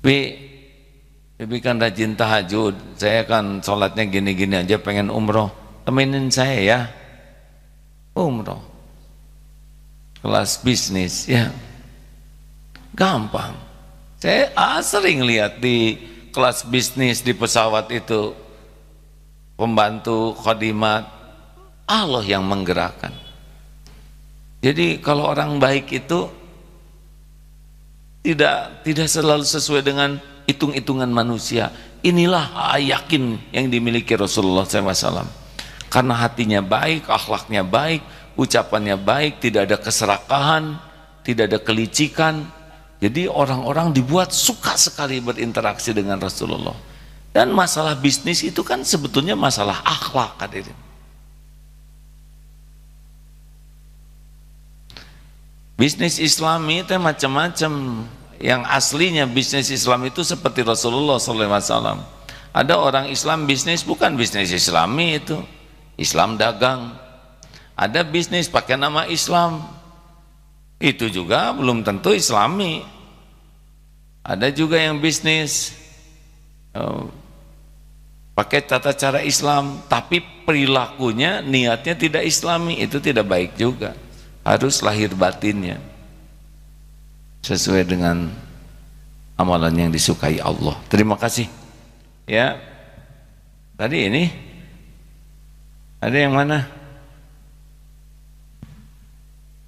Bibi kan rajin tahajud, saya kan sholatnya gini-gini aja, pengen umroh, temenin saya ya, umroh, kelas bisnis ya, gampang. Saya sering lihat di kelas bisnis di pesawat itu, pembantu khadimat, Allah yang menggerakkan. Jadi kalau orang baik itu tidak selalu sesuai dengan hitung-hitungan manusia. Inilah yakin yang dimiliki Rasulullah SAW. Karena hatinya baik, akhlaknya baik, ucapannya baik, tidak ada keserakahan, tidak ada kelicikan. Jadi orang-orang dibuat suka sekali berinteraksi dengan Rasulullah. Dan masalah bisnis itu kan sebetulnya masalah akhlak, hadirin. Bisnis Islami itu macam-macam. Yang aslinya bisnis Islam itu seperti Rasulullah SAW. Ada orang Islam bisnis bukan bisnis Islami, itu Islam dagang. Ada bisnis pakai nama Islam, itu juga belum tentu Islami. Ada juga yang bisnis pakai tata cara Islam, tapi perilakunya, niatnya tidak Islami, itu tidak baik juga. Harus lahir batinnya sesuai dengan amalan yang disukai Allah. Terima kasih ya. Tadi ini ada yang mana?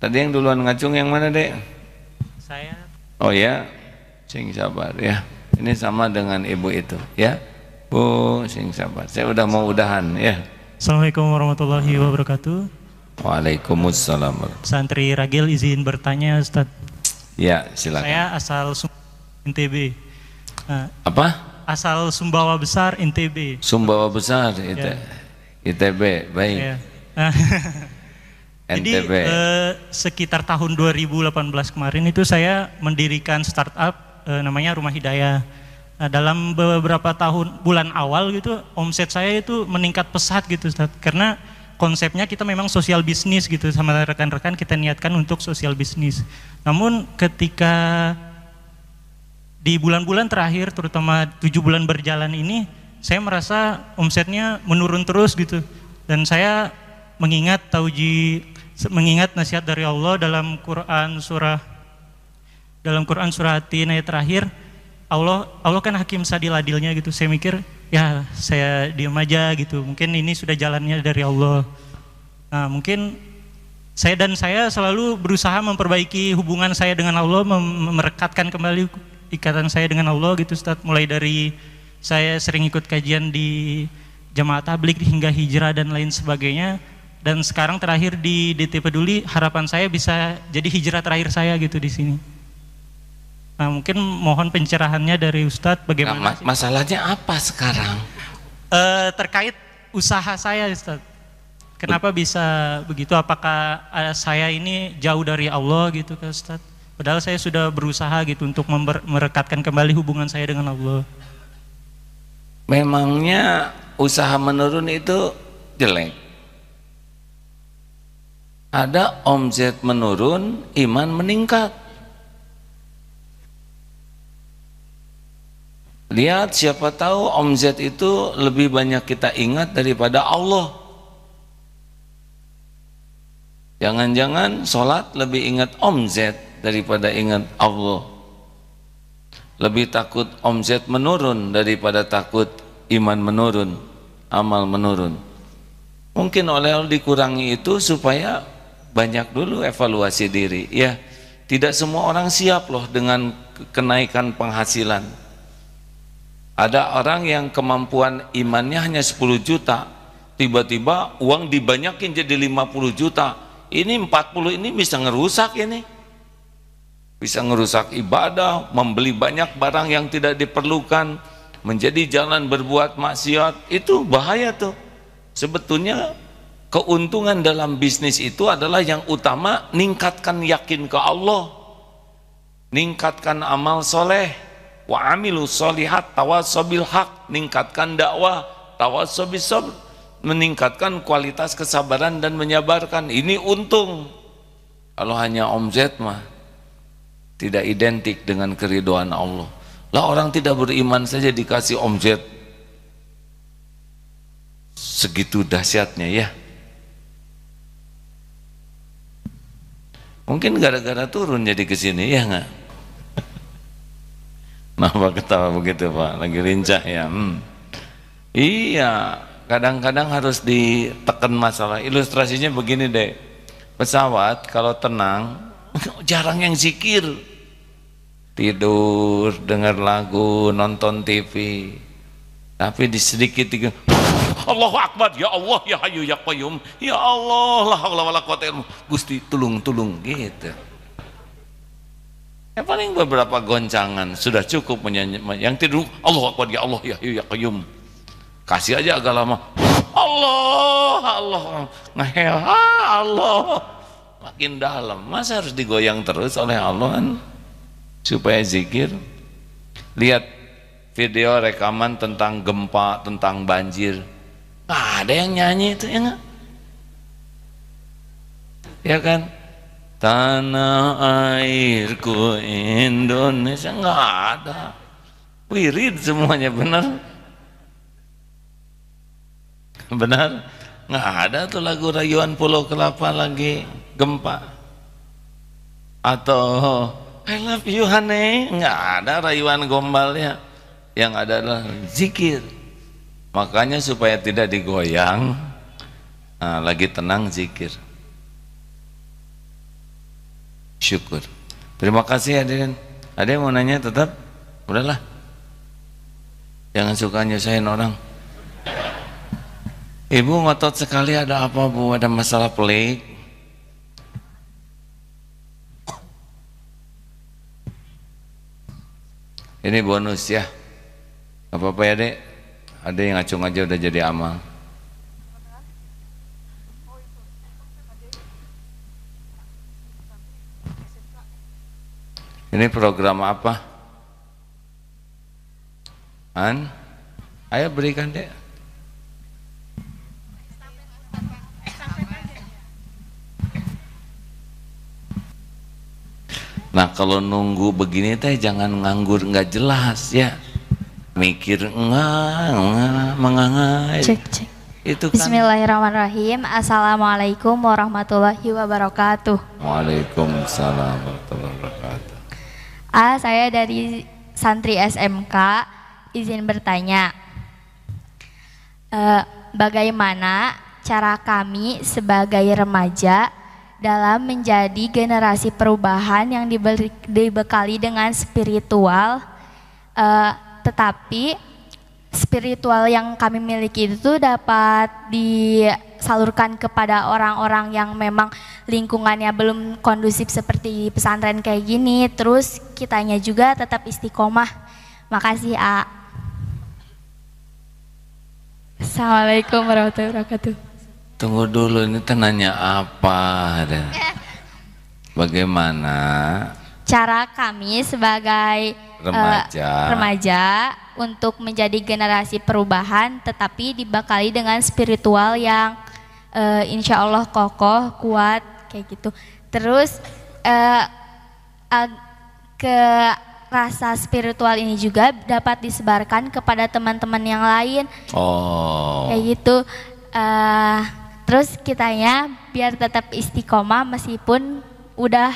Tadi yang duluan ngacung yang mana, Dek? Saya. Oh ya, sing sabar ya. Ini sama dengan ibu itu ya, Bu, sing sabar. Saya udah mau udahan ya. Assalamualaikum warahmatullahi wabarakatuh. Waalaikumsalam. Santri Ragil izin bertanya, Ustaz. Ya, silakan. Saya asal NTB. Apa? Asal Sumbawa Besar, NTB. Sumbawa Besar, Ya. ITB, baik. Ya. Jadi NTB. sekitar tahun 2018 kemarin itu saya mendirikan startup namanya Rumah Hidayah. Dalam beberapa bulan awal gitu, omset saya itu meningkat pesat gitu, Ustaz. Karena konsepnya kita memang sosial bisnis gitu, sama rekan-rekan kita niatkan untuk sosial bisnis. Namun ketika di bulan-bulan terakhir, terutama 7 bulan berjalan ini, saya merasa omsetnya menurun terus gitu. Dan saya mengingat nasihat dari Allah dalam Quran surah Tin ayat terakhir, Allah kan hakim sadil adilnya gitu. Saya mikir, ya saya diam aja gitu, mungkin ini sudah jalannya dari Allah. Nah mungkin saya selalu berusaha memperbaiki hubungan saya dengan Allah, merekatkan kembali ikatan saya dengan Allah gitu, Ustaz. Mulai dari saya sering ikut kajian di Jamaah Tabligh hingga hijrah dan lain sebagainya. Dan sekarang terakhir di DT Peduli, harapan saya bisa jadi hijrah terakhir saya gitu di sini. Nah mungkin mohon pencerahannya dari Ustadz bagaimana. Nah, masalahnya apa sekarang? Terkait usaha saya, Ustadz. Kenapa bisa begitu? Apakah saya ini jauh dari Allah gitu, Ustadz? Padahal saya sudah berusaha gitu untuk merekatkan kembali hubungan saya dengan Allah. Memangnya usaha menurun itu jelek? Ada omset menurun, iman meningkat. Lihat, siapa tahu omset itu lebih banyak kita ingat daripada Allah. Jangan-jangan sholat lebih ingat omset daripada ingat Allah. Lebih takut omset menurun daripada takut iman menurun, amal menurun. Mungkin oleh Allah dikurangi itu supaya banyak dulu evaluasi diri. Ya, tidak semua orang siap loh dengan kenaikan penghasilan. Ada orang yang kemampuan imannya hanya 10 juta, tiba-tiba uang dibanyakin jadi 50 juta. Ini 40 ini bisa ngerusak ini. Bisa ngerusak ibadah, membeli banyak barang yang tidak diperlukan, menjadi jalan berbuat maksiat. Itu bahaya tuh. Sebetulnya keuntungan dalam bisnis itu adalah yang utama, ningkatkan yakin ke Allah, ningkatkan amal soleh, wa amilu sholihat tawasobil haq, meningkatkan dakwah, tawasobis sabr, meningkatkan kualitas kesabaran dan menyabarkan. Ini untung. Kalau hanya omzet mah tidak identik dengan keridhaan Allah. Lah orang tidak beriman saja dikasih omzet segitu dahsyatnya ya. Mungkin gara-gara turun jadi kesini ya nggak? Kenapa ketawa begitu Pak? Lagi lincah ya? Iya, kadang-kadang harus ditekan masalah. Ilustrasinya begini deh, pesawat kalau tenang jarang yang zikir, tidur, dengar lagu, nonton TV. Tapi di sedikit Allahu Akbar, ya Allah, ya Hayyu ya Qayyum, ya Allah, la haula wala quwata illa billah, Gusti tulung gitu. Ya paling beberapa goncangan sudah cukup menyanyi. Yang tidur Allahu Akbar, ya Allah, ya Hayyu ya Qayyum. Kasih aja agak lama. Allah ngehel, Allah makin dalam. Masa harus digoyang terus oleh Allah kan? Supaya zikir. Lihat video rekaman tentang gempa, tentang banjir. Nggak ada yang nyanyi itu ya nggak? Ya kan? Tanah airku Indonesia, nggak ada. Wirid semuanya, benar? Benar? Nggak ada tuh lagu rayuan Pulau Kelapa lagi gempa. Atau I love you honey, nggak ada rayuan gombalnya. Yang ada adalah zikir. Makanya supaya tidak digoyang, nah, lagi tenang zikir. Syukur. Terima kasih hadirin. Ada yang mau nanya tetap? Udahlah. Jangan suka nyusahin orang. Ibu ngotot sekali, ada apa Bu? Ada masalah pelik? Ini bonus ya. Gak apa-apa ya dek. Ada yang ngacung aja udah jadi amal. Ini program apa? Ayo berikan dek. Nah kalau nunggu begini teh jangan nganggur nggak jelas ya, mikir mengangai. Cek. Itu kan. Bismillahirrahmanirrahim. Assalamualaikum warahmatullahi wabarakatuh. Waalaikumsalam warahmatullahi wabarakatuh. Saya dari santri SMK, izin bertanya, bagaimana cara kami sebagai remaja dalam menjadi generasi perubahan yang dibekali dengan spiritual, tetapi spiritual yang kami miliki itu dapat disalurkan kepada orang-orang yang memang lingkungannya belum kondusif seperti pesantren kayak gini, terus kitanya juga tetap istiqomah. Makasih A. Assalamualaikum warahmatullahi wabarakatuh. Tunggu dulu, ini nanya apa? Bagaimana cara kami sebagai remaja untuk menjadi generasi perubahan tetapi dibekali dengan spiritual yang insya Allah kokoh, kuat kayak gitu. Terus ke rasa spiritual ini juga dapat disebarkan kepada teman-teman yang lain. Kayak gitu. Terus kitanya biar tetap istiqomah meskipun udah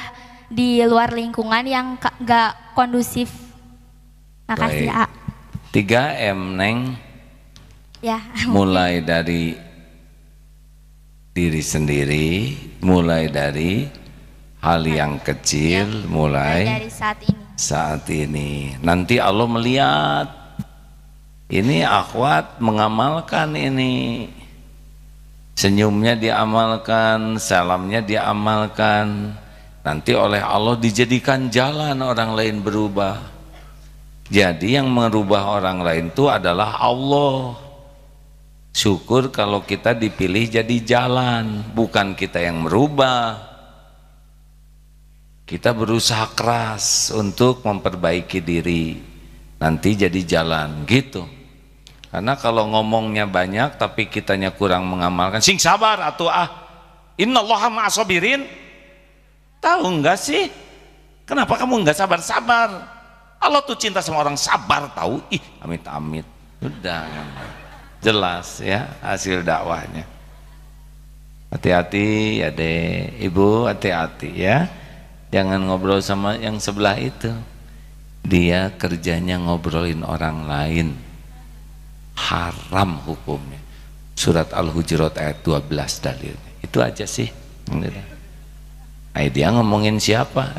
di luar lingkungan yang gak kondusif. Makasih A. 3M Neng. Ya. Mulai dari diri sendiri, mulai dari hal yang kecil, mulai dari saat ini. Nanti Allah melihat ini akhwat mengamalkan ini. Senyumnya diamalkan, salamnya diamalkan. Nanti oleh Allah dijadikan jalan orang lain berubah. Jadi yang merubah orang lain itu adalah Allah. Syukur kalau kita dipilih jadi jalan, bukan kita yang merubah. Kita berusaha keras untuk memperbaiki diri. nanti jadi jalan gitu. Karena kalau ngomongnya banyak tapi kitanya kurang mengamalkan, sing sabar atuh innallaha ma'asabirin. Tahu enggak sih kenapa kamu enggak sabar? Allah tuh cinta sama orang sabar, tahu? Amit-amit. Udah jelas ya hasil dakwahnya. Hati-hati ya deh, ibu hati-hati ya, jangan ngobrol sama yang sebelah itu, dia kerjanya ngobrolin orang lain, haram hukumnya. Surat Al-Hujurat ayat 12 dalilnya. Itu aja sih. Dia ngomongin siapa?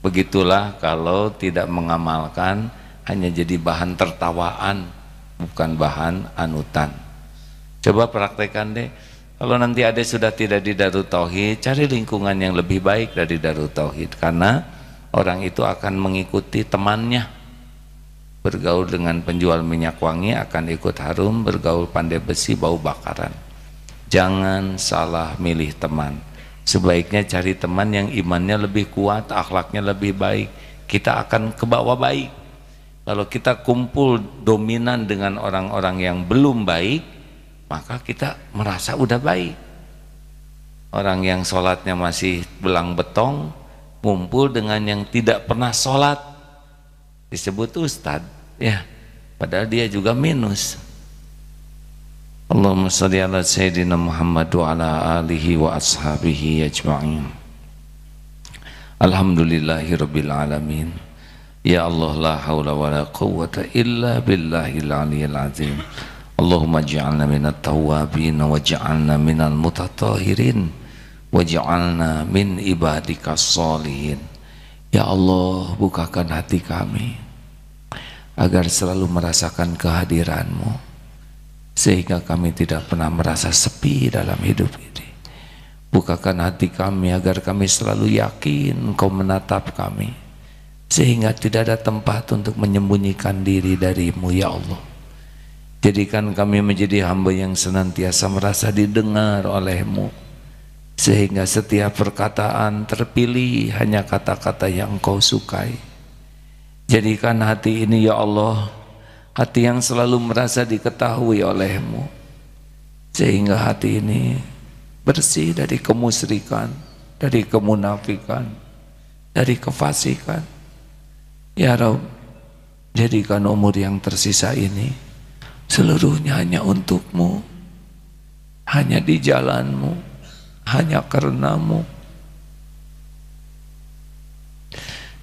Begitulah kalau tidak mengamalkan, hanya jadi bahan tertawaan, bukan bahan anutan. Coba praktekkan deh. Kalau nanti Ade sudah tidak di Darut Tauhid, cari lingkungan yang lebih baik dari Darut Tauhid, karena orang itu akan mengikuti temannya. Bergaul dengan penjual minyak wangi akan ikut harum, bergaul pandai besi bau bakaran. Jangan salah milih teman. Sebaiknya cari teman yang imannya lebih kuat, akhlaknya lebih baik, kita akan ke bawah baik. Kalau kita kumpul dominan dengan orang-orang yang belum baik, maka kita merasa udah baik. Orang yang sholatnya masih belang betong ngumpul dengan yang tidak pernah sholat, disebut ustad ya, padahal dia juga minus. Allahumma sholli ala sayyidina Muhammad wa ala alihi wa ashabihi ajma'in. Alhamdulillahi rabbil alamin. Ya Allah, la hawla wa la quwwata illa billahil aliyyil azim. Allahumma ja'alna minat tawabin wa ja'alna minal mutatahirin wa ja'alna min ibadikas sholihin. Ya Allah, bukakan hati kami agar selalu merasakan kehadiran-Mu, sehingga kami tidak pernah merasa sepi dalam hidup ini. Bukakan hati kami agar kami selalu yakin Engkau menatap kami, sehingga tidak ada tempat untuk menyembunyikan diri dari-Mu ya Allah. Jadikan kami menjadi hamba yang senantiasa merasa didengar oleh-Mu, sehingga setiap perkataan terpilih hanya kata-kata yang Engkau sukai. Jadikan hati ini ya Allah hati yang selalu merasa diketahui oleh-Mu, sehingga hati ini bersih dari kemusyrikan, dari kemunafikan, dari kefasikan. Ya Rabb, jadikan umur yang tersisa ini seluruhnya hanya untuk-Mu, hanya di jalan-Mu, hanya karena-Mu,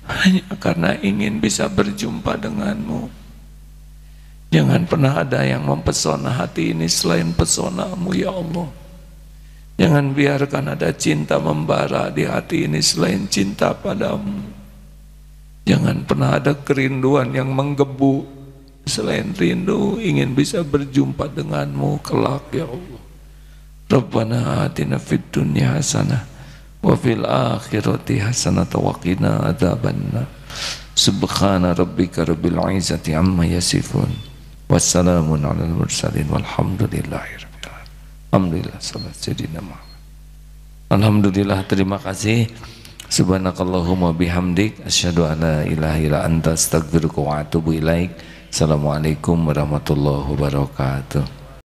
hanya karena ingin bisa berjumpa dengan-Mu. Jangan pernah ada yang mempesona hati ini selain pesona-Mu ya Allah. Jangan biarkan ada cinta membara di hati ini selain cinta padamu. Jangan pernah ada kerinduan yang menggebu selain rindu ingin bisa berjumpa denganmu kelak ya Allah. Rabbana atina fid dunya hasanah wa fil akhirati hasanah wa qina adzabannar. Subhana rabbika rabbil izzati amma yasifun. Wassalamun alal mursalin walhamdulillahi rabbil alamin. Alhamdulillah sallallahu sayyidina Muhammad. Alhamdulillah, terima kasih. Subhanakallahumma bihamdik asyhadu an la ilaha illa anta astaghfiruka wa atubu ilaik. Assalamualaikum warahmatullahi wabarakatuh.